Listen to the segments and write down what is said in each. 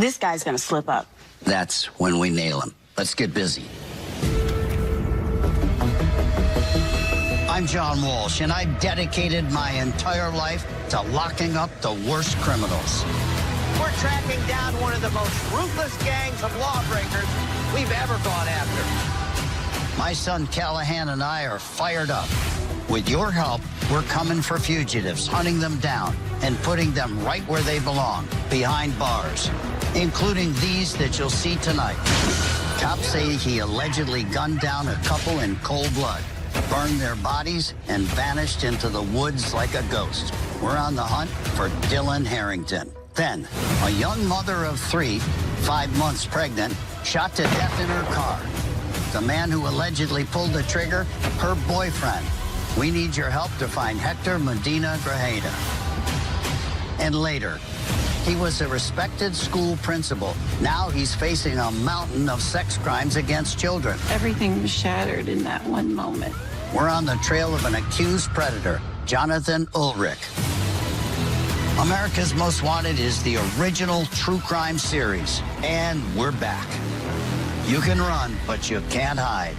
This guy's gonna slip up. That's when we nail him. Let's get busy. I'm John Walsh, and I've dedicated my entire life to locking up the worst criminals. We're tracking down one of the most ruthless gangs of lawbreakers we've ever gone after. My son Callahan and I are fired up. With your help, we're coming for fugitives, hunting them down, and putting them right where they belong, behind bars, including these that you'll see tonight. Cops say he allegedly gunned down a couple in cold blood, burned their bodies, and vanished into the woods like a ghost. We're on the hunt for Dylan Harrington. Then, a young mother of 3, 5 months pregnant, shot to death in her car. The man who allegedly pulled the trigger, her boyfriend. We need your help to find Hector Medina Grajeda. And later, he was a respected school principal. Now he's facing a mountain of sex crimes against children. Everything was shattered in that one moment. We're on the trail of an accused predator, Jonathan Ulrich. America's Most Wanted is the original true crime series, and we're back. You can run, but you can't hide.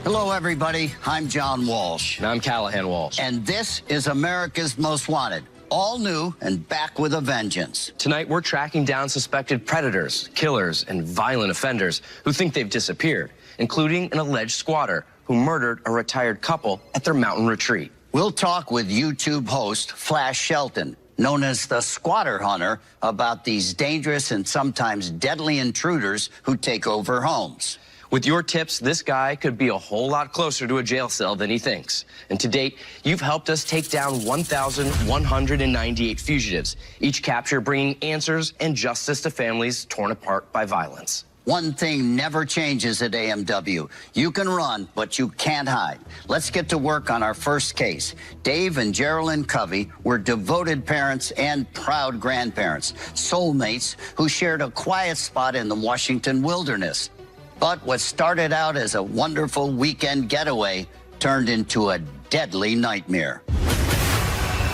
Hello, everybody. I'm John Walsh. And I'm Callahan Walsh. And this is America's Most Wanted. All new and back with a vengeance. Tonight, we're tracking down suspected predators, killers, and violent offenders who think they've disappeared, including an alleged squatter who murdered a retired couple at their mountain retreat. We'll talk with YouTube host Flash Shelton, known as the Squatter Hunter, about these dangerous and sometimes deadly intruders who take over homes. With your tips, this guy could be a whole lot closer to a jail cell than he thinks. And to date, you've helped us take down 1,198 fugitives, each capture bringing answers and justice to families torn apart by violence. One thing never changes at AMW. You can run, but you can't hide. Let's get to work on our first case. Dave and Geraldine Covey were devoted parents and proud grandparents, soulmates who shared a quiet spot in the Washington wilderness. But what started out as a wonderful weekend getaway turned into a deadly nightmare.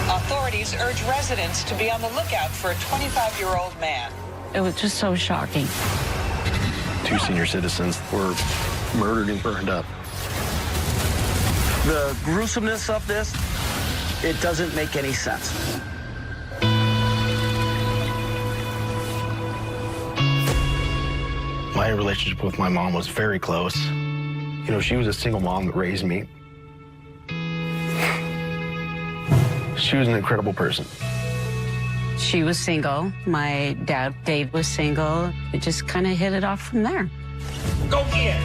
Authorities urge residents to be on the lookout for a 25-year-old man. It was just so shocking. 2 senior citizens were murdered and burned up. The gruesomeness of this, it doesn't make any sense. My relationship with my mom was very close. You know, she was a single mom that raised me. She was an incredible person. She was single. My dad, Dave, was single. It just kind of hit it off from there. Go get it!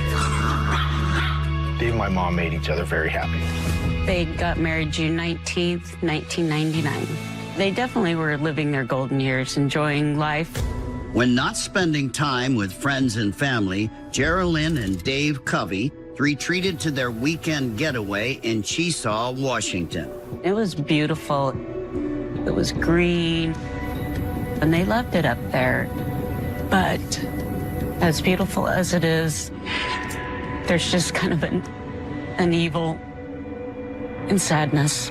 Dave and my mom made each other very happy. They got married June 19th, 1999. They definitely were living their golden years, enjoying life. When not spending time with friends and family, Geraldine and Dave Covey retreated to their weekend getaway in Chesaw, Washington. It was beautiful. It was green, and they loved it up there. But as beautiful as it is, there's just kind of an evil and sadness.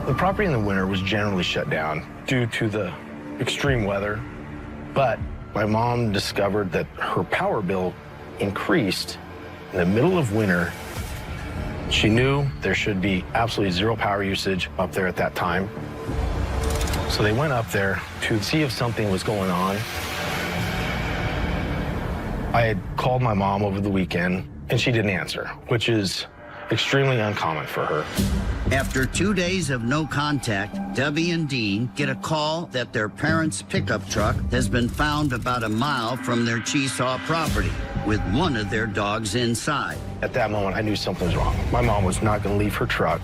The property in the winter was generally shut down due to the extreme weather, but my mom discovered that her power bill increased in the middle of winter. She knew there should be absolutely zero power usage up there at that time. So they went up there to see if something was going on. I had called my mom over the weekend, and she didn't answer, which is extremely uncommon for her. After 2 days of no contact, Debbie and Dean get a call that their parents' pickup truck has been found about a mile from their Chesaw property, with one of their dogs inside. At that moment, I knew something was wrong. My mom was not going to leave her truck,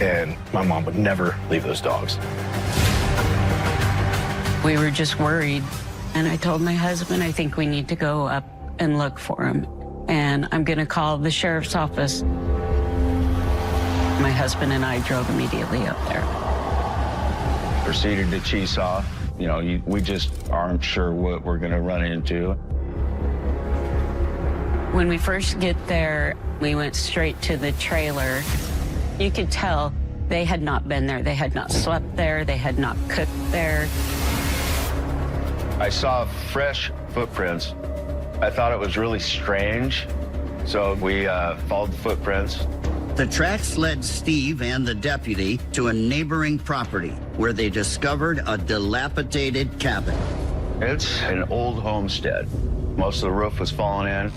and my mom would never leave those dogs. We were just worried, and I told my husband, I think we need to go up and look for him, and I'm going to call the sheriff's office. My husband and I drove immediately up there. Proceeded to Chesaw. You know, we just aren't sure what we're going to run into. When we first get there, we went straight to the trailer. You could tell They had not been there. They had not slept there. They had not cooked there. I saw fresh footprints. I thought it was really strange, so we followed the footprints. The tracks led Steve and the deputy to a neighboring property where they discovered a dilapidated cabin. It's an old homestead. Most of the roof was falling in.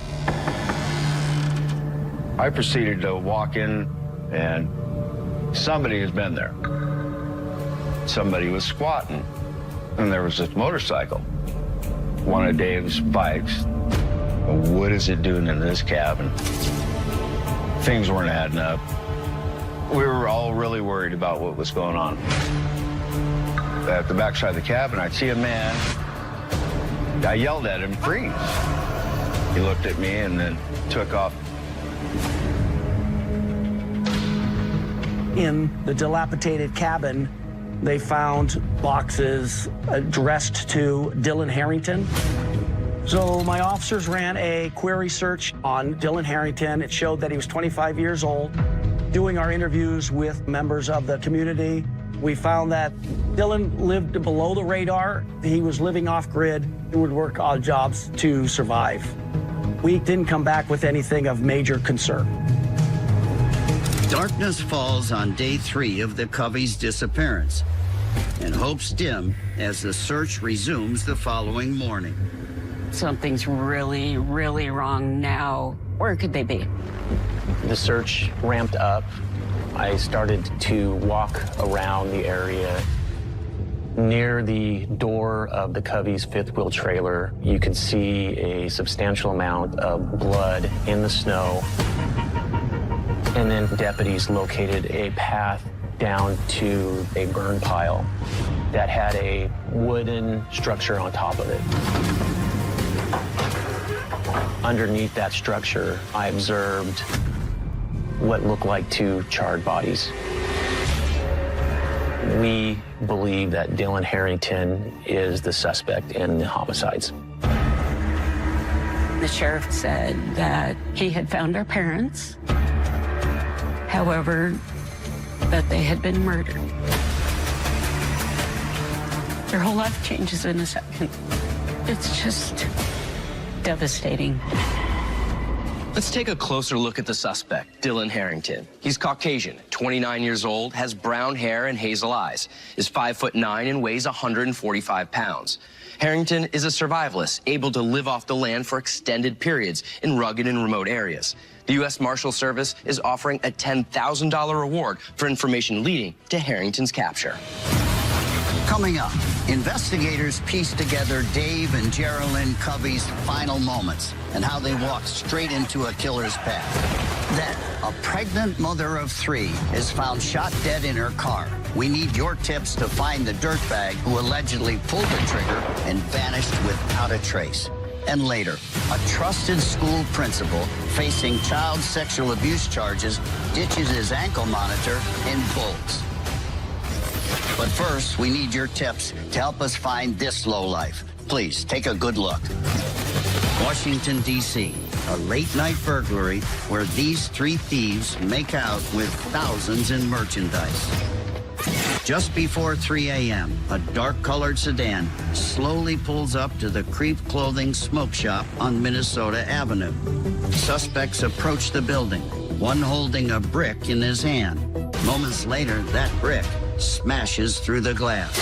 I proceeded to walk in, and somebody has been there. Somebody was squatting, and there was this motorcycle, one of Dave's bikes. What is it doing in this cabin? Things weren't adding up. We were all really worried about what was going on. At the backside of the cabin, I see a man. I yelled at him, freeze. He looked at me and then took off. In the dilapidated cabin, they found boxes addressed to Dylan Harrington. So my officers ran a query search on Dylan Harrington. It showed that he was 25 years old. Doing our interviews with members of the community, we found that Dylan lived below the radar. He was living off-grid and would work odd jobs to survive. We didn't come back with anything of major concern. Darkness falls on day 3 of the Covey's disappearance, and hope's dim as the search resumes the following morning. Something's really, really wrong now. Where could they be? The search ramped up. I started to walk around the area. Near the door of the Covey's fifth wheel trailer, you could see a substantial amount of blood in the snow. And then deputies located a path down to a burn pile that had a wooden structure on top of it. Underneath that structure, I observed what looked like 2 charred bodies. We believe that Dylan Harrington is the suspect in the homicides. The sheriff said that he had found our parents, however, that they had been murdered. Their whole life changes in a second. It's just devastating. Let's take a closer look at the suspect, Dylan Harrington. He's Caucasian, 29 years old, has brown hair and hazel eyes, is 5'9" and weighs 145 pounds. Harrington is a survivalist, able to live off the land for extended periods in rugged and remote areas. The U.S. Marshal Service is offering a $10,000 reward for information leading to Harrington's capture. Coming up, investigators piece together Dave and Geraldine Covey's final moments and how they walked straight into a killer's path. Then, a pregnant mother of 3 is found shot dead in her car. We need your tips to find the dirtbag who allegedly pulled the trigger and vanished without a trace. And later, a trusted school principal facing child sexual abuse charges ditches his ankle monitor and bolts. But first, we need your tips to help us find this lowlife. Please take a good look. Washington, D.C., a late-night burglary where these 3 thieves make out with thousands in merchandise. Just before 3 a.m., a dark-colored sedan slowly pulls up to the Creep Clothing Smoke Shop on Minnesota Avenue. Suspects approach the building, one holding a brick in his hand. Moments later, that brick smashes through the glass.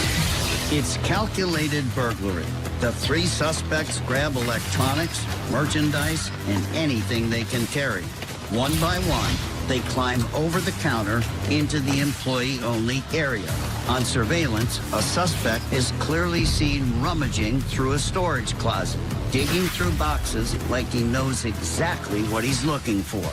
It's calculated burglary. The 3 suspects grab electronics, merchandise, and anything they can carry. One by one, they climb over the counter into the employee-only area. On surveillance, a suspect is clearly seen rummaging through a storage closet, digging through boxes like he knows exactly what he's looking for.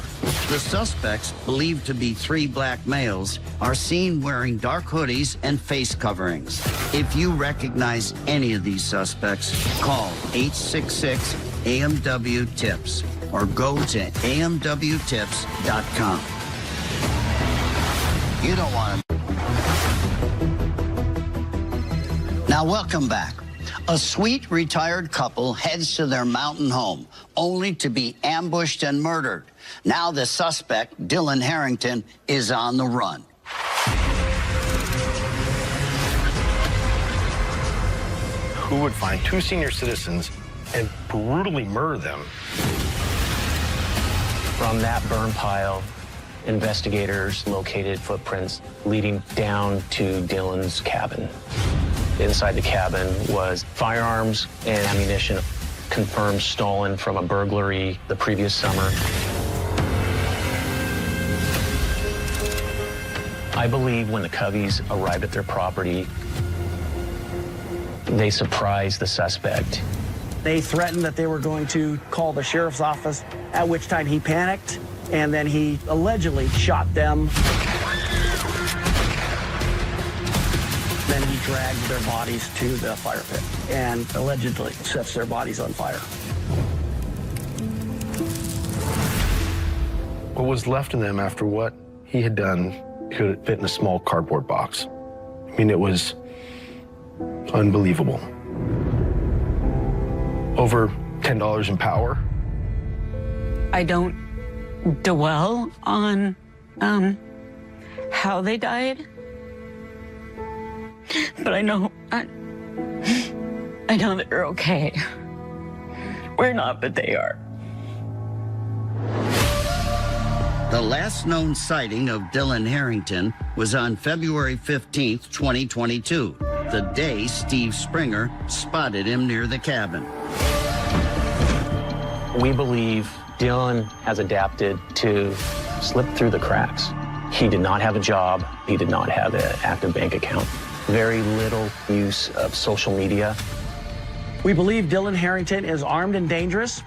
The suspects, believed to be 3 black males, are seen wearing dark hoodies and face coverings. If you recognize any of these suspects, call 866-AMW-TIPS or go to amwtips.com. You don't want to. Now, welcome back. A sweet retired couple heads to their mountain home, only to be ambushed and murdered. Now the suspect, Dylan Harrington, is on the run. Who would find 2 senior citizens and brutally murder them? From that burn pile, investigators located footprints leading down to Dylan's cabin. Inside the cabin was firearms and ammunition, confirmed stolen from a burglary the previous summer. I believe when the Coveys arrived at their property, they surprised the suspect. They threatened that they were going to call the sheriff's office, at which time he panicked, and then he allegedly shot them. Then he dragged their bodies to the fire pit and allegedly sets their bodies on fire. What was left of them after what he had done could fit in a small cardboard box. I mean, it was unbelievable. Over $10 in power. I don't dwell on how they died, but I know that they're okay. We're not, but they are. The last known sighting of Dylan Harrington was on February 15th, 2022, the day Steve Springer spotted him near the cabin. We believe Dylan has adapted to slip through the cracks. He did not have a job. He did not have an active bank account. Very little use of social media. We believe Dylan Harrington is armed and dangerous.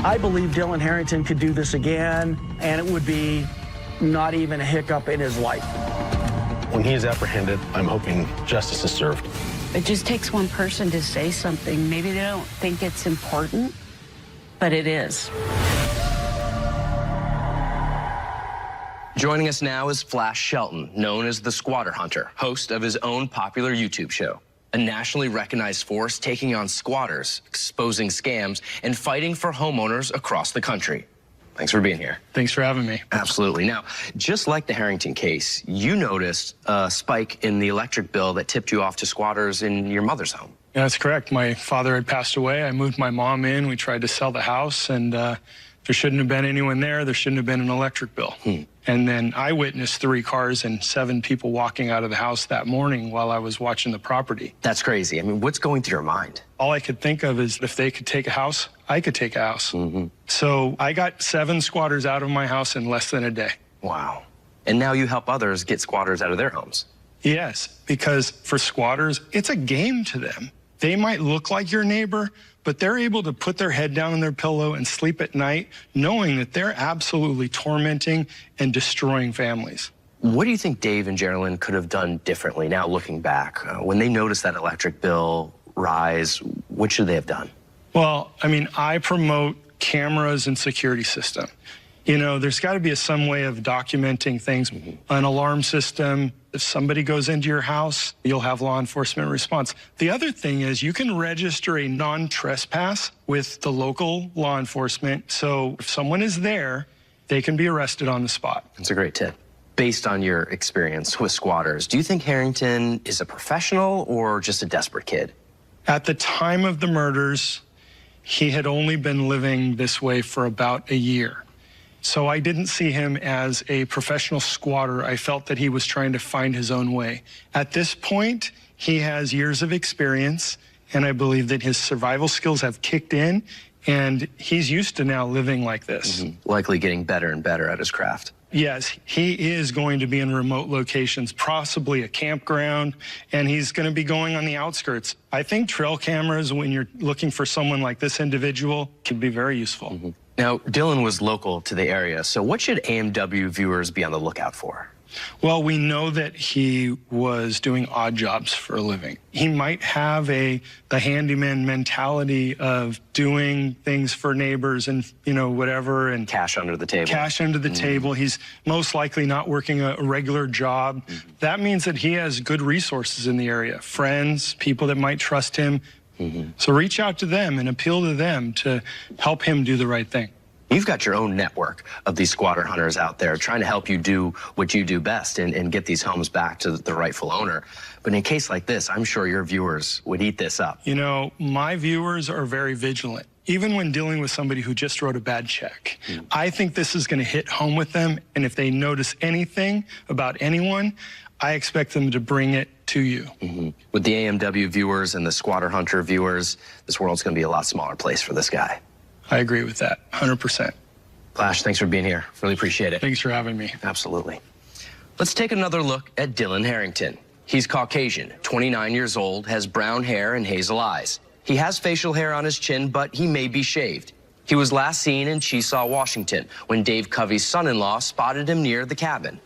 I believe Dylan Harrington could do this again, and it would be not even a hiccup in his life. When he is apprehended, I'm hoping justice is served. It just takes one person to say something. Maybe they don't think it's important, but it is. Joining us now is Flash Shelton, known as the Squatter Hunter, host of his own popular YouTube show. A nationally recognized force taking on squatters, exposing scams, and fighting for homeowners across the country. Thanks for being here. Thanks for having me. Absolutely. Now, just like the Harrington case, you noticed a spike in the electric bill that tipped you off to squatters in your mother's home. Yeah, that's correct. My father had passed away. I moved my mom in. We tried to sell the house, and there shouldn't have been anyone there. There shouldn't have been an electric bill. And then I witnessed 3 cars and 7 people walking out of the house that morning while I was watching the property. That's crazy. I mean, what's going through your mind? All I could think of is if they could take a house, I could take a house. So I got 7 squatters out of my house in less than a day. Wow. And now you help others get squatters out of their homes. Yes, because for squatters, it's a game to them. They might look like your neighbor, but they're able to put their head down on their pillow and sleep at night knowing that they're absolutely tormenting and destroying families. What do you think Dave and Geraldine could have done differently now looking back? When they noticed that electric bill rise, what should they have done? Well, I mean, I promote cameras and security system. You know, there's got to be some way of documenting things. An alarm system. If somebody goes into your house, you'll have law enforcement response. The other thing is you can register a non-trespass with the local law enforcement. So if someone is there, they can be arrested on the spot. That's a great tip. Based on your experience with squatters, do you think Harrington is a professional or just a desperate kid? At the time of the murders, he had only been living this way for about a year. So I didn't see him as a professional squatter. I felt that he was trying to find his own way. At this point, he has years of experience, and I believe that his survival skills have kicked in, and he's used to now living like this. Likely getting better and better at his craft. Yes, he is going to be in remote locations, possibly a campground, and he's going to be going on the outskirts. I think trail cameras, when you're looking for someone like this individual, can be very useful. Now, Dylan was local to the area, so what should AMW viewers be on the lookout for? Well, we know that he was doing odd jobs for a living. He might have the handyman mentality of doing things for neighbors and, you know, whatever. And cash under the table. Cash under the table. He's most likely not working a regular job. That means that he has good resources in the area, friends, people that might trust him. So reach out to them and appeal to them to help him do the right thing. You've got your own network of these squatter hunters out there trying to help you do what you do best and get these homes back to the rightful owner. But in a case like this, I'm sure your viewers would eat this up. You know, my viewers are very vigilant, even when dealing with somebody who just wrote a bad check. I think this is going to hit home with them, and if they notice anything about anyone, I expect them to bring it to you. With the AMW viewers and the squatter hunter viewers, this world's going to be a lot smaller place for this guy. I agree with that, 100%. Flash, thanks for being here. Really appreciate it. Thanks for having me. Absolutely. Let's take another look at Dylan Harrington. He's Caucasian, 29 years old, has brown hair and hazel eyes. He has facial hair on his chin, but he may be shaved. He was last seen in Chesaw, Washington, when Dave Covey's son-in-law spotted him near the cabin.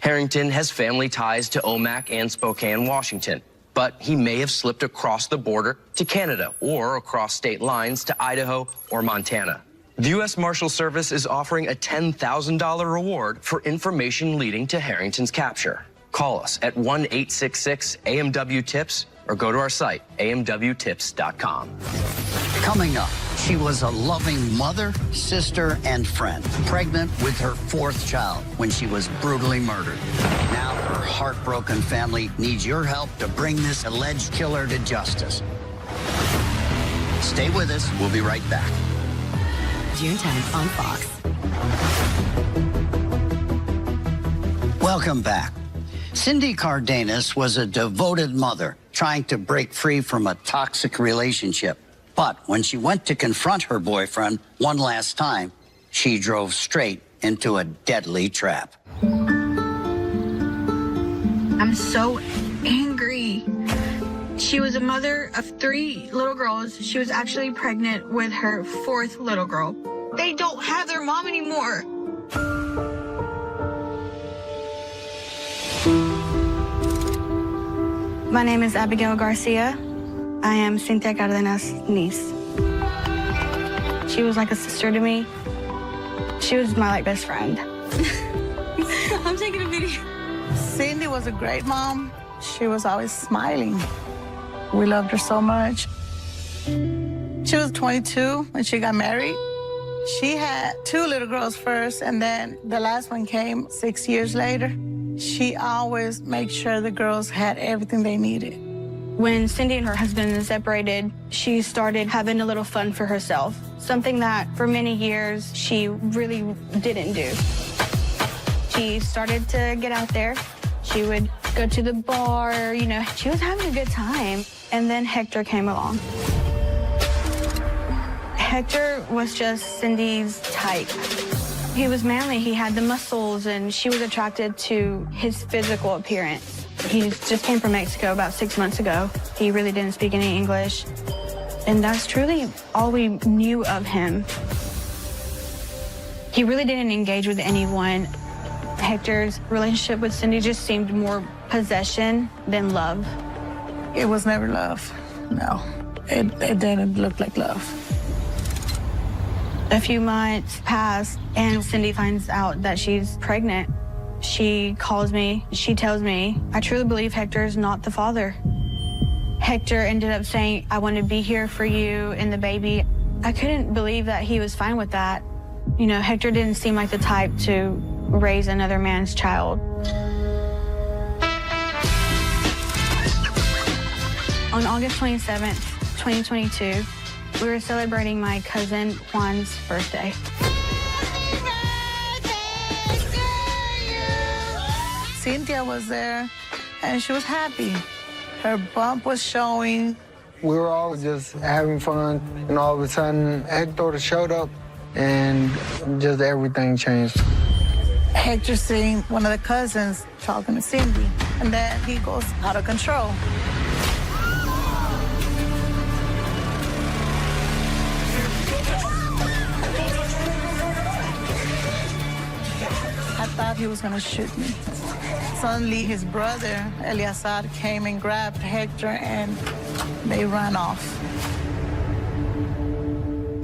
Harrington has family ties to Omak and Spokane, Washington, but he may have slipped across the border to Canada or across state lines to Idaho or Montana. The U.S. Marshal Service is offering a $10,000 reward for information leading to Harrington's capture. Call us at 1-866-AMW-TIPS or go to our site, amwtips.com. Coming up, she was a loving mother, sister, and friend, pregnant with her 4th child when she was brutally murdered. Now her heartbroken family needs your help to bring this alleged killer to justice. Stay with us. We'll be right back. June 10th on Fox. Welcome back. Cindy Cardenas was a devoted mother trying to break free from a toxic relationship. But when she went to confront her boyfriend one last time, she drove straight into a deadly trap. I'm so angry. She was a mother of 3 little girls. She was actually pregnant with her 4th little girl. They don't have their mom anymore. My name is Abigail Garcia. I am Cynthia Cardenas' niece. She was like a sister to me. She was my best friend. I'm taking a video. Cindy was a great mom. She was always smiling. We loved her so much. She was 22 when she got married. She had 2 little girls first, and then the last one came 6 years later. She always made sure the girls had everything they needed. When Cindy and her husband separated, she started having a little fun for herself, something that for many years she really didn't do. She started to get out there. She would go to the bar, you know, she was having a good time. And then Hector came along. Hector was just Cindy's type. He was manly, he had the muscles, and she was attracted to his physical appearance. He just came from Mexico about 6 months ago. He really didn't speak any English. And that's truly all we knew of him. He really didn't engage with anyone. Hector's relationship with Cindy just seemed more possession than love. It was never love. No, it didn't look like love. A few months pass, and Cindy finds out that she's pregnant. She calls me, she tells me, I truly believe Hector is not the father. Hector ended up saying, I want to be here for you and the baby. I couldn't believe that he was fine with that. You know, Hector didn't seem like the type to raise another man's child. On August 27th, 2022, we were celebrating my cousin Juan's birthday. Cynthia was there, and she was happy. Her bump was showing. We were all just having fun, and all of a sudden, Hector showed up, and just everything changed. Hector seen one of the cousins talking to Cindy, and then he goes out of control. I thought he was gonna shoot me. Suddenly, his brother, Eleazar, came and grabbed Hector, and they ran off.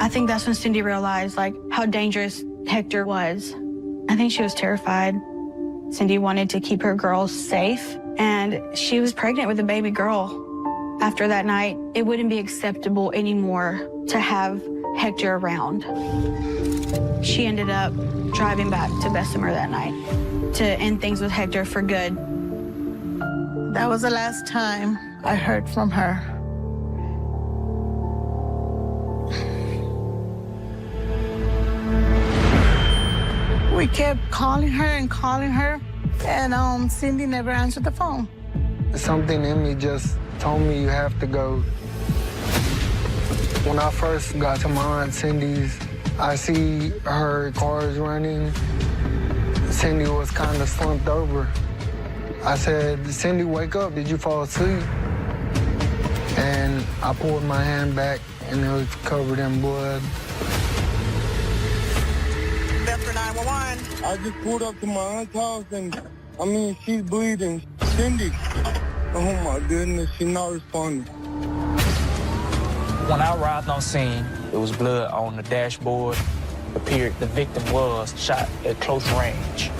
I think that's when Cindy realized, like, how dangerous Hector was. I think she was terrified. Cindy wanted to keep her girls safe, and she was pregnant with a baby girl. After that night, it wouldn't be acceptable anymore to have Hector around. She ended up driving back to Bessemer that night to end things with Hector for good. That was the last time I heard from her. We kept calling her, and Cindy never answered the phone. Something in me just told me you have to go. When I first got to my Aunt Cindy's, I see her cars running. Cindy was kind of slumped over. I said, Cindy, wake up, did you fall asleep? And I pulled my hand back and it was covered in blood. That's for 911. I just pulled up to my aunt's house and, she's bleeding. Cindy, oh my goodness, she's not responding. When I arrived on scene, there was blood on the dashboard. It appeared the victim was shot at close range.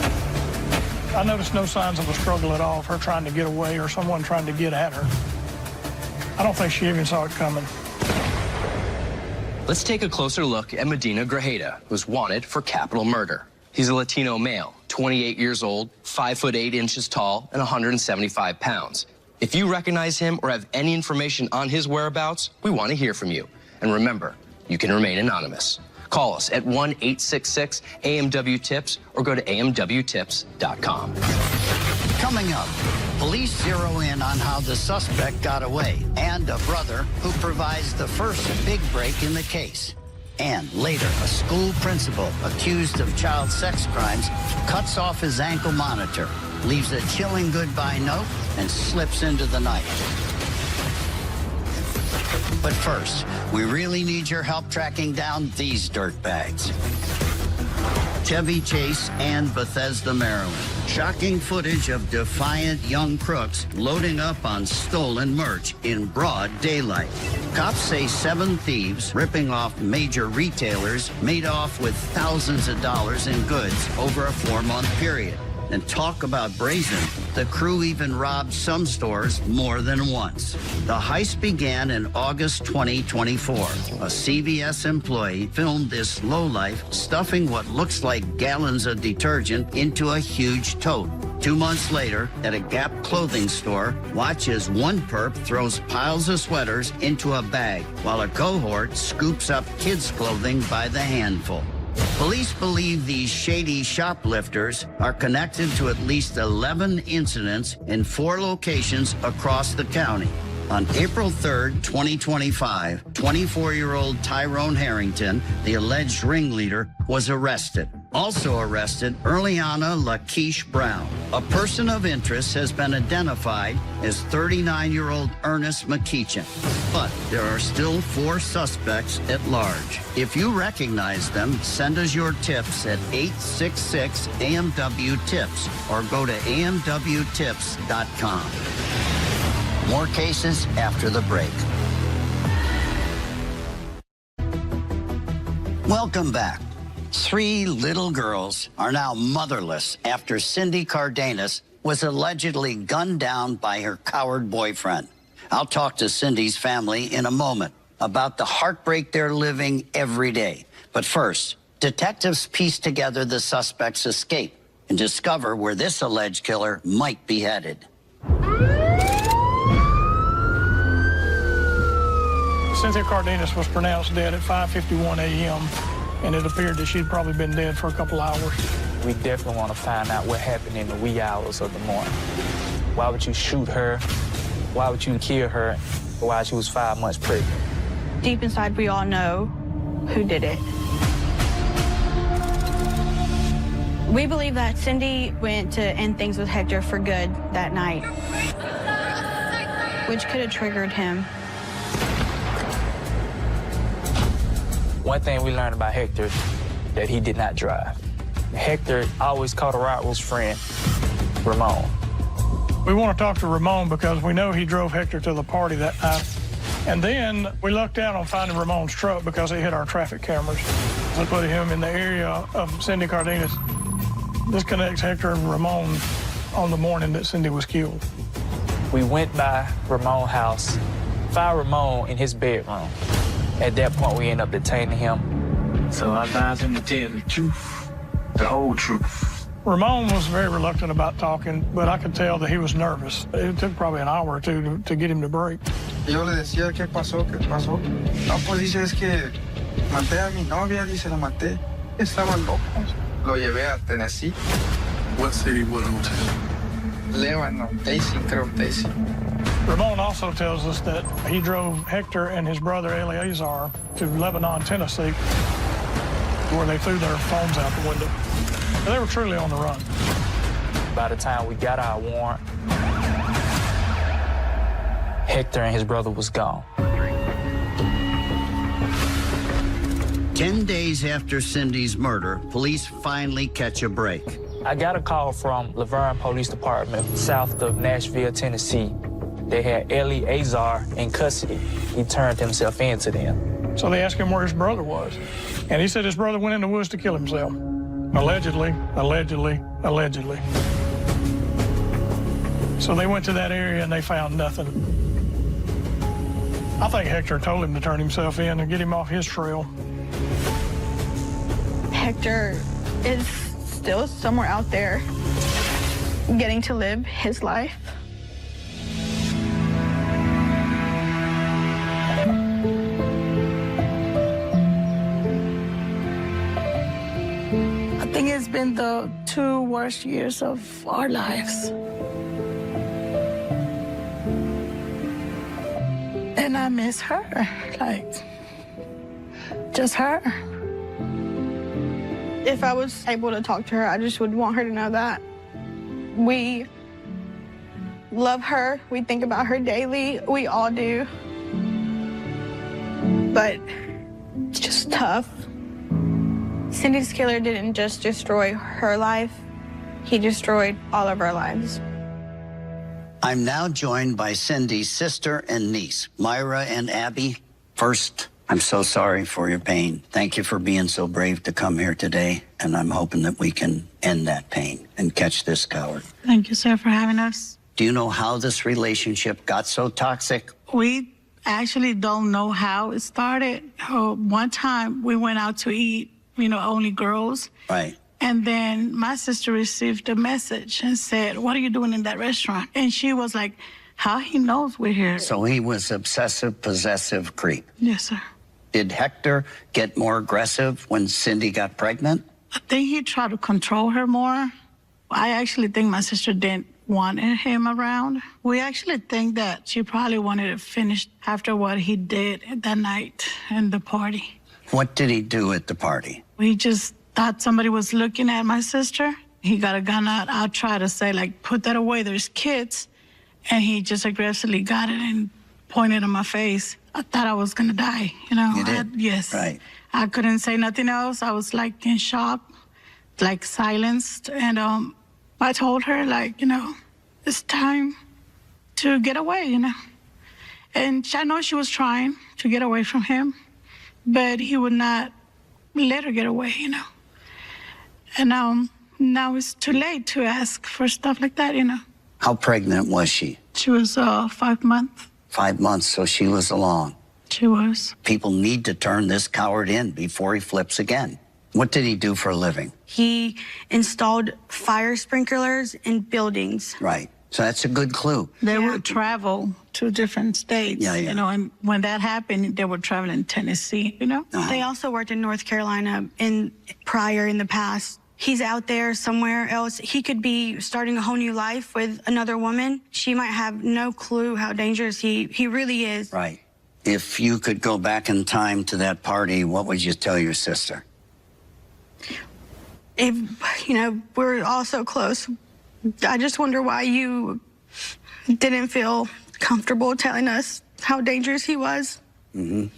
I noticed no signs of a struggle at all of her trying to get away or someone trying to get at her. I don't think she even saw it coming. Let's take a closer look at Medina Grajeda, who's wanted for capital murder. He's a Latino male, 28 years old, 5'8" tall, and 175 pounds. If you recognize him or have any information on his whereabouts, we want to hear from you. And remember, you can remain anonymous. Call us at 1-866-AMW-TIPS or go to amwtips.com. Coming up, police zero in on how the suspect got away and a brother who provides the first big break in the case. And later, a school principal accused of child sex crimes cuts off his ankle monitor, leaves a chilling goodbye note, and slips into the night. But first, we really need your help tracking down these dirtbags. Chevy Chase and Bethesda, Maryland. Shocking footage of defiant young crooks loading up on stolen merch in broad daylight. Cops say 7 thieves ripping off major retailers made off with thousands of dollars in goods over a 4-month period. And talk about brazen, the crew even robbed some stores more than once. The heist began in August 2024. A CVS employee filmed this lowlife stuffing what looks like gallons of detergent into a huge tote. 2 months later, at a Gap clothing store, watch as one perp throws piles of sweaters into a bag, while a cohort scoops up kids' clothing by the handful. Police believe these shady shoplifters are connected to at least 11 incidents in 4 locations across the county. On April 3rd, 2025, 24-year-old Tyrone Harrington, the alleged ringleader, was arrested. Also arrested, Erliana Lakeisha Brown. A person of interest has been identified as 39-year-old Ernest McKeechan. But there are still 4 suspects at large. If you recognize them, send us your tips at 866-AMW-TIPS or go to amwtips.com. More cases after the break. Welcome back. 3 little girls are now motherless after Cindy Cardenas was allegedly gunned down by her coward boyfriend. I'll talk to Cindy's family in a moment about the heartbreak they're living every day. But first, detectives piece together the suspect's escape and discover where this alleged killer might be headed. Cynthia Cardenas was pronounced dead at 5:51 a.m., and it appeared that she'd probably been dead for a couple hours. We definitely want to find out what happened in the wee hours of the morning. Why would you shoot her? Why would you kill her while she was 5 months pregnant? Deep inside, we all know who did it. We believe that Cindy went to end things with Hector for good that night, which could have triggered him. One thing we learned about Hector, that he did not drive. Hector always caught a ride with his friend, Ramon. We want to talk to Ramon because we know he drove Hector to the party that night. And then we lucked out on finding Ramon's truck because it hit our traffic cameras. We put him in the area of Cindy Cardenas. This connects Hector and Ramon on the morning that Cindy was killed. We went by Ramon's house, found Ramon in his bedroom. At that point, we ended up detaining him, So I advise him to tell the truth, the whole truth. Ramon was very reluctant about talking, but I could tell that he was nervous. It took probably an hour or two to get him to break. Yo le decía, ¿qué pasó? ¿Qué pasó? No, pues dice, es que maté a mi novia, dice, la maté. Estaban locos. Lo llevé a Tennessee. What city, what hotel? Lebanon, Daisy, creo, Daisy. Ramon also tells us that he drove Hector and his brother Eleazar to Lebanon, Tennessee, where they threw their phones out the window. They were truly on the run. By the time we got our warrant, Hector and his brother was gone. 10 days after Cindy's murder, police finally catch a break. I got a call from Laverne Police Department south of Nashville, Tennessee. They had Eleazar in custody. He turned himself in to them. So they asked him where his brother was. And he said his brother went in the woods to kill himself. Allegedly, allegedly, allegedly. So they went to that area and they found nothing. I think Hector told him to turn himself in and get him off his trail. Hector is still somewhere out there getting to live his life. I think it's been the 2 worst years of our lives. And I miss her, like, just her. If I was able to talk to her, I just would want her to know that we love her. We think about her daily. We all do. But it's just tough. Cindy's killer didn't just destroy her life. He destroyed all of our lives. I'm now joined by Cindy's sister and niece, Myra and Abby. First, I'm so sorry for your pain. Thank you for being so brave to come here today, and I'm hoping that we can end that pain and catch this coward. Thank you, sir, for having us. Do you know how this relationship got so toxic? We actually don't know how it started. One time we went out to eat, only girls. Right. And then my sister received a message and said, "What are you doing in that restaurant?" And she was like, "How he knows we're here?" So he was obsessive, possessive creep. Yes, sir. Did Hector get more aggressive when Cindy got pregnant? I think he tried to control her more. I actually think my sister didn't want him around. We actually think that she probably wanted to finish after what he did that night in the party. What did he do at the party? We just thought somebody was looking at my sister. He got a gun out. I'll try to say, put that away, there's kids. And he just aggressively got it and pointed in my face. I thought I was gonna die, You did? Yes. Right. I couldn't say nothing else. I was in shock, silenced. And I told her, it's time to get away, And I know she was trying to get away from him, but he would not let her get away, And now it's too late to ask for stuff like that, How pregnant was she? She was 5 months. 5 months, so she was along. She was. People need to turn this coward in before he flips again. What did he do for a living? He installed fire sprinklers in buildings. Right. So that's a good clue. They would travel to different states, Yeah. And when that happened, they would travel in Tennessee, They also worked in North Carolina in the past. He's out there somewhere else. He could be starting a whole new life with another woman. She might have no clue how dangerous he really is. Right. If you could go back in time to that party, what would you tell your sister? If, we're all so close. I just wonder why you didn't feel comfortable telling us how dangerous he was. Mm-hmm.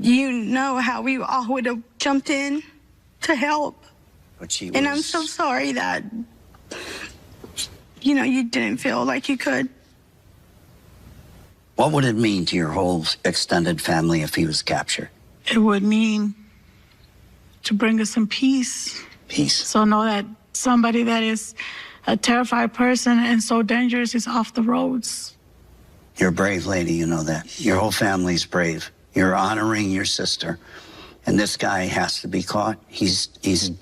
You know how we all would have jumped in to help. But she was... And I'm so sorry that, you didn't feel like you could. What would it mean to your whole extended family if he was captured? It would mean to bring us some peace. Peace. So know that somebody that is a terrified person and so dangerous is off the roads. You're a brave lady, you know that. Your whole family's brave. You're honoring your sister. And this guy has to be caught. He's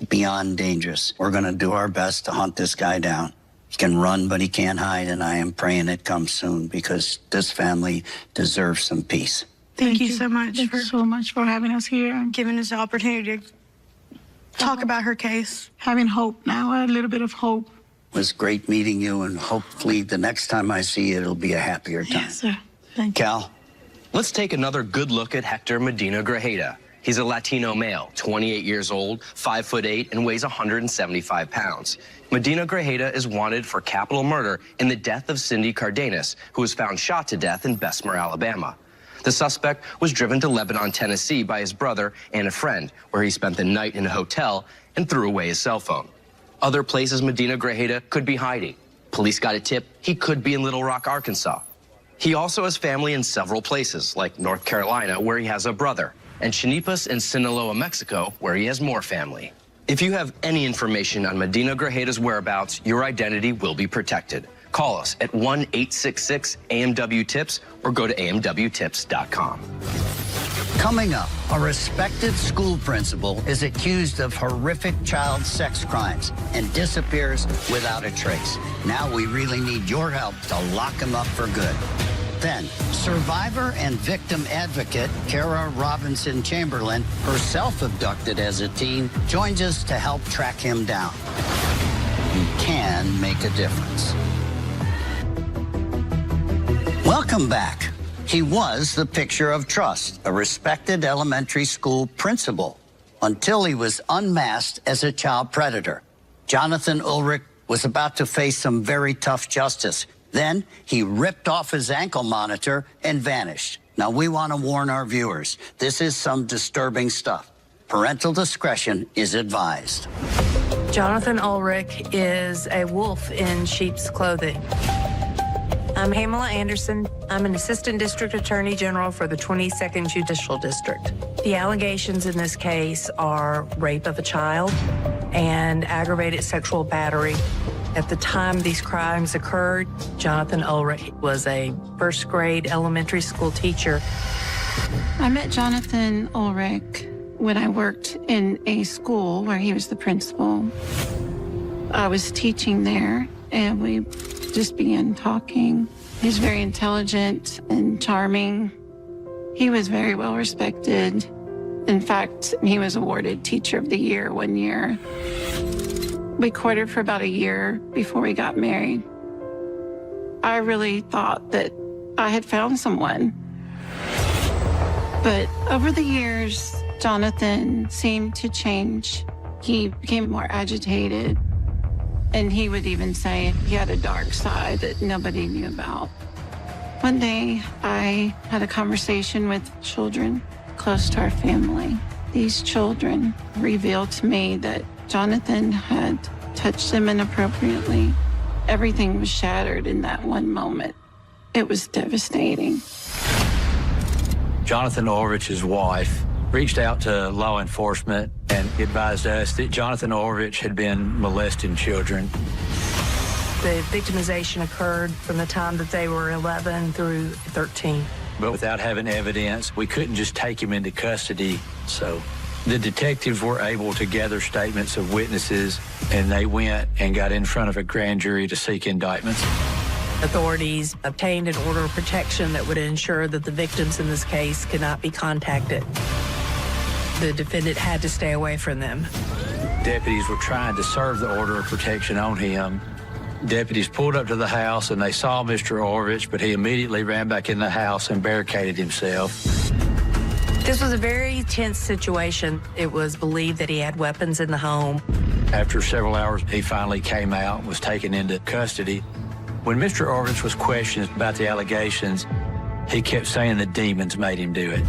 beyond dangerous. We're going to do our best to hunt this guy down. He can run, but he can't hide, and I am praying it comes soon because this family deserves some peace. Thank you so much. Thank you so much for having us here and Giving us the opportunity to talk about her case. having hope now, a little bit of hope. It was great meeting you, and hopefully the next time I see you, it'll be a happier time. Yes, sir. Thank you. Cal, let's take another good look at Hector Medina Grajeda. He's a Latino male, 28 years old, 5'8", and weighs 175 pounds. Medina Grajeda is wanted for capital murder in the death of Cindy Cardenas, who was found shot to death in Bessemer, Alabama. The suspect was driven to Lebanon, Tennessee by his brother and a friend, where he spent the night in a hotel and threw away his cell phone. Other places Medina Grajeda could be hiding. Police got a tip he could be in Little Rock, Arkansas. He also has family in several places, like North Carolina, where he has a brother, and Chinipas and Sinaloa, Mexico, where he has more family. If you have any information on Medina Grajeda's whereabouts, your identity will be protected. Call us at 1-866-AMW-TIPS or go to amwtips.com. Coming up, a respected school principal is accused of horrific child sex crimes and disappears without a trace. Now we really need your help to lock him up for good. Then, survivor and victim advocate Kara Robinson Chamberlain, herself abducted as a teen, joins us to help track him down. You can make a difference. Welcome back. He was the picture of trust, a respected elementary school principal, until he was unmasked as a child predator. Jonathan Ulrich was about to face some very tough justice. Then he ripped off his ankle monitor and vanished. Now, we want to warn our viewers, this is some disturbing stuff. Parental discretion is advised. Jonathan Ulrich is a wolf in sheep's clothing. I'm Pamela Anderson. I'm an Assistant District Attorney General for the 22nd Judicial District. The allegations in this case are rape of a child and aggravated sexual battery. At the time these crimes occurred, Jonathan Ulrich was a first grade elementary school teacher. I met Jonathan Ulrich when I worked in a school where he was the principal. I was teaching there, and we just began talking. He's very intelligent and charming. He was very well respected. In fact, he was awarded Teacher of the Year one year. We courted for about a year before we got married. I really thought that I had found someone. But over the years, Jonathan seemed to change. He became more agitated. And he would even say he had a dark side that nobody knew about. One day, I had a conversation with children close to our family. These children revealed to me that Jonathan had touched them inappropriately. Everything was shattered in that one moment. It was devastating. Jonathan Ulrich's wife reached out to law enforcement and advised us that Jonathan Ulrich had been molesting children. The victimization occurred from the time that they were 11 through 13. But without having evidence, we couldn't just take him into custody. So the detectives were able to gather statements of witnesses, and they went and got in front of a grand jury to seek indictments. Authorities obtained an order of protection that would ensure that the victims in this case could not be contacted. The defendant had to stay away from them. Deputies were trying to serve the order of protection on him. Deputies pulled up to the house and they saw Mr. Ulrich, but he immediately ran back in the house and barricaded himself. This was a very tense situation. It was believed that he had weapons in the home. After several hours, he finally came out and was taken into custody. When Mr. Ulrich was questioned about the allegations, he kept saying the demons made him do it.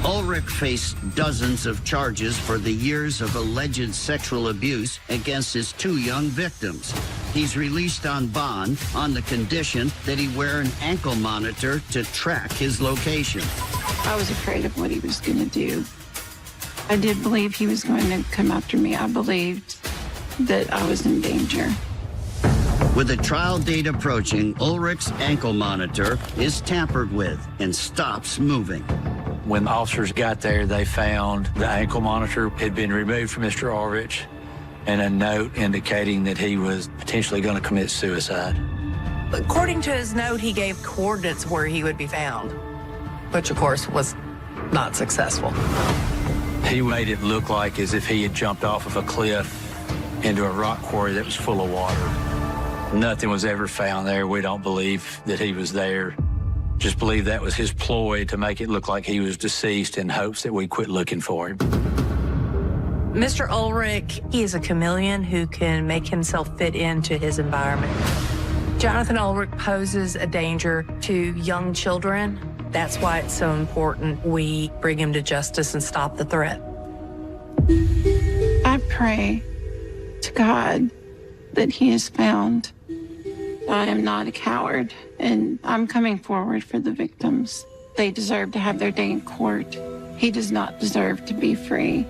Ulrich faced dozens of charges for the years of alleged sexual abuse against his two young victims. He's released on bond on the condition that he wear an ankle monitor to track his location. I was afraid of what he was going to do. I did believe he was going to come after me. I believed that I was in danger. With the trial date approaching, Ulrich's ankle monitor is tampered with and stops moving. When the officers got there, they found the ankle monitor had been removed from Mr. Ulrich and a note indicating that he was potentially going to commit suicide. According to his note, he gave coordinates where he would be found, which of course was not successful. He made it look like as if he had jumped off of a cliff into a rock quarry that was full of water. Nothing was ever found there. We don't believe that he was there. Just believe that was his ploy to make it look like he was deceased in hopes that we quit looking for him. Mr. Ulrich, he is a chameleon who can make himself fit into his environment. Jonathan Ulrich poses a danger to young children. That's why it's so important we bring him to justice and stop the threat. I pray to God that he is found. I am not a coward, and I'm coming forward for the victims. They deserve to have their day in court. He does not deserve to be free.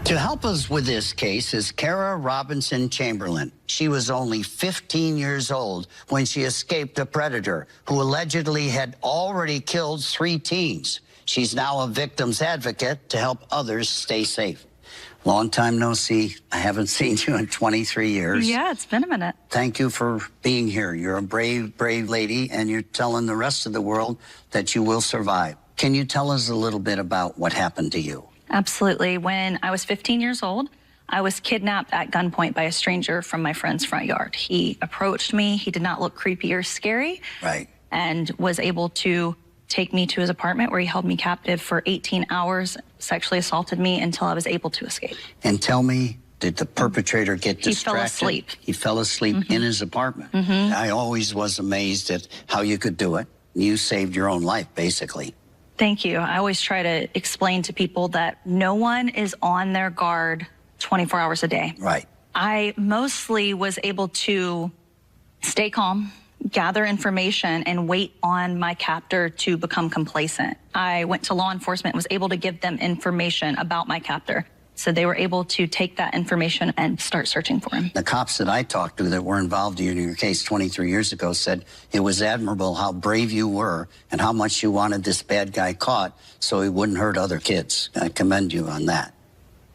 To help us with this case is Kara Robinson Chamberlain. She was only 15 years old when she escaped a predator who allegedly had already killed 3 teens. She's now a victim's advocate to help others stay safe. Long time no see. I haven't seen you in 23 years. Yeah, it's been a minute. Thank you for being here. You're a brave, brave lady, and you're telling the rest of the world that you will survive. Can you tell us a little bit about what happened to you? Absolutely. When I was 15 years old, I was kidnapped at gunpoint by a stranger from my friend's front yard. He approached me. He did not look creepy or scary. Right. And was able to take me to his apartment where he held me captive for 18 hours, sexually assaulted me until I was able to escape. And tell me, did the perpetrator get distracted? He fell asleep. He fell asleep in his apartment. I always was amazed at how you could do it. You saved your own life, basically. Thank you. I always try to explain to people that no one is on their guard 24 hours a day. Right. I mostly was able to stay calm, gather information, and wait on my captor to become complacent. I went to law enforcement, was able to give them information about my captor. So they were able to take that information and start searching for him. The cops that I talked to that were involved in your case 23 years ago said it was admirable how brave you were and how much you wanted this bad guy caught so he wouldn't hurt other kids. I commend you on that.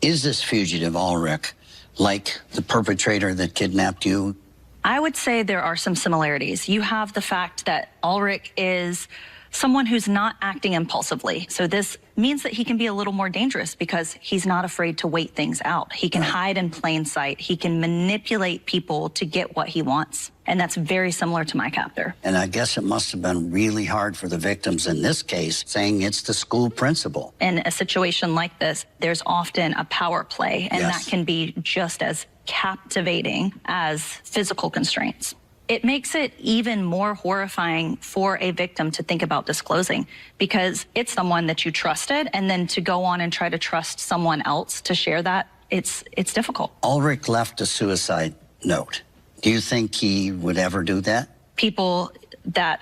Is this fugitive Ulrich like the perpetrator that kidnapped you? I would say there are some similarities. You have the fact that Ulrich is someone who's not acting impulsively. So this means that he can be a little more dangerous because he's not afraid to wait things out. He can hide in plain sight. He can manipulate people to get what he wants. And that's very similar to my captor. And I guess it must have been really hard for the victims in this case, saying it's the school principal. In a situation like this, there's often a power play, and that can be just as captivating as physical constraints. It makes it even more horrifying for a victim to think about disclosing because it's someone that you trusted, and then to go on and try to trust someone else to share that, it's difficult. Ulrich left a suicide note. Do you think he would ever do that? People that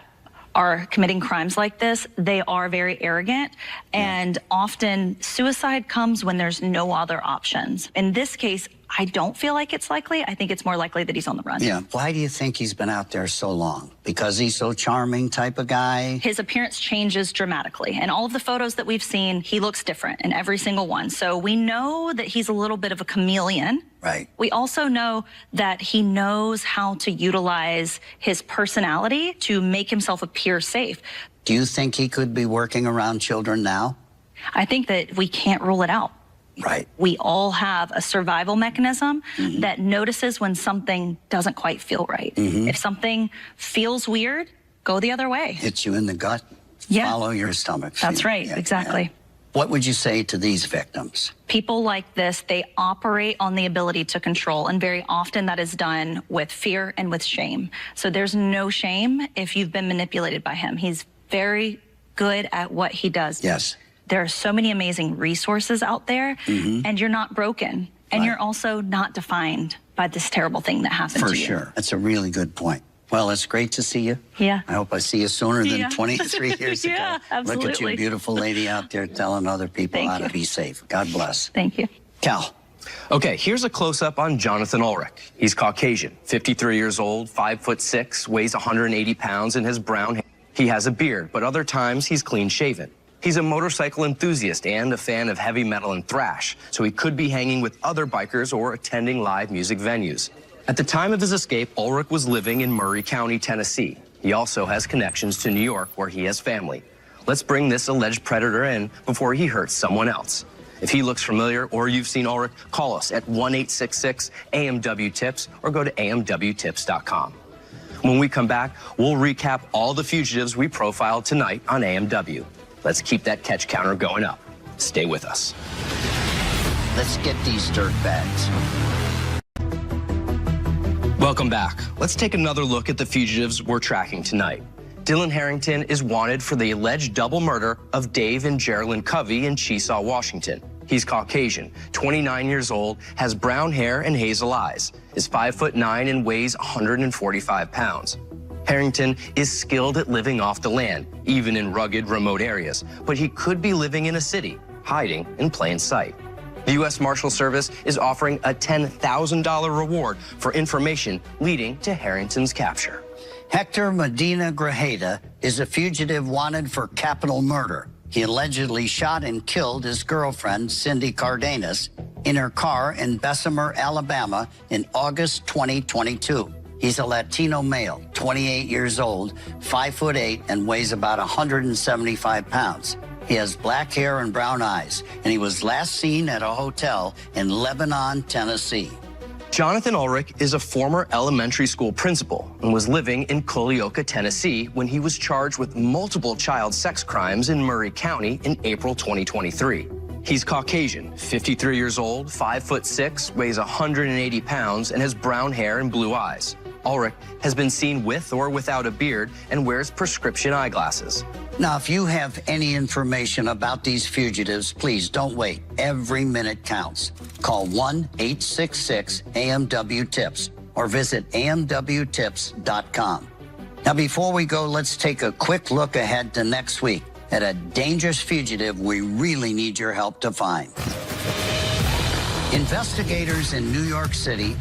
are committing crimes like this, they are very arrogant, and often suicide comes when there's no other options. In this case, I don't feel like it's likely. I think it's more likely that he's on the run. Yeah. Why do you think he's been out there so long? Because he's so charming type of guy? His appearance changes dramatically. And all of the photos that we've seen, he looks different in every single one. So we know that he's a little bit of a chameleon. Right. We also know that he knows how to utilize his personality to make himself appear safe. Do you think he could be working around children now? I think that we can't rule it out. Right. We all have a survival mechanism that notices when something doesn't quite feel right. If something feels weird, go the other way. Hits you in the gut, follow your stomach. That's right, exactly. What would you say to these victims? People like this, they operate on the ability to control, and very often that is done with fear and with shame. So there's no shame if you've been manipulated by him. He's very good at what he does. Yes. There are so many amazing resources out there, and you're not broken, and you're also not defined by this terrible thing that happened to you. For sure. That's a really good point. Well, it's great to see you. Yeah. I hope I see you sooner than 23 years ago. Yeah, absolutely. Look at you, beautiful lady out there telling other people how to be safe. God bless. Thank you. Cal. Okay, here's a close-up on Jonathan Ulrich. He's Caucasian, 53 years old, 5'6", weighs 180 pounds, and has brown hair. He has a beard, but other times he's clean shaven. He's a motorcycle enthusiast and a fan of heavy metal and thrash, so he could be hanging with other bikers or attending live music venues. At the time of his escape, Ulrich was living in Murray County, Tennessee. He also has connections to New York, where he has family. Let's bring this alleged predator in before he hurts someone else. If he looks familiar or you've seen Ulrich, call us at 1-866-AMW-TIPS or go to amwtips.com. When we come back, we'll recap all the fugitives we profiled tonight on AMW. Let's keep that catch counter going up. Stay with us. Let's get these dirtbags. Welcome back. Let's take another look at the fugitives we're tracking tonight. Dylan Harrington is wanted for the alleged double murder of Dave and Geraldine Covey in Chesaw, Washington. He's Caucasian, 29 years old, has brown hair and hazel eyes, is 5'9" and weighs 145 pounds. Harrington is skilled at living off the land, even in rugged, remote areas, but he could be living in a city, hiding in plain sight. The U.S. Marshal Service is offering a $10,000 reward for information leading to Harrington's capture. Hector Medina Grajeda is a fugitive wanted for capital murder. He allegedly shot and killed his girlfriend, Cindy Cardenas, in her car in Bessemer, Alabama in August 2022. He's a Latino male, 28 years old, 5'8", and weighs about 175 pounds. He has black hair and brown eyes, and he was last seen at a hotel in Lebanon, Tennessee. Jonathan Ulrich is a former elementary school principal and was living in Culleoka, Tennessee when he was charged with multiple child sex crimes in Murray County in April 2023. He's Caucasian, 53 years old, 5'6", weighs 180 pounds, and has brown hair and blue eyes. Ulrich has been seen with or without a beard and wears prescription eyeglasses. Now, if you have any information about these fugitives, please don't wait. Every minute counts. Call 1-866-AMW-TIPS or visit amwtips.com. Now, before we go, let's take a quick look ahead to next week at a dangerous fugitive we really need your help to find. Investigators in New York City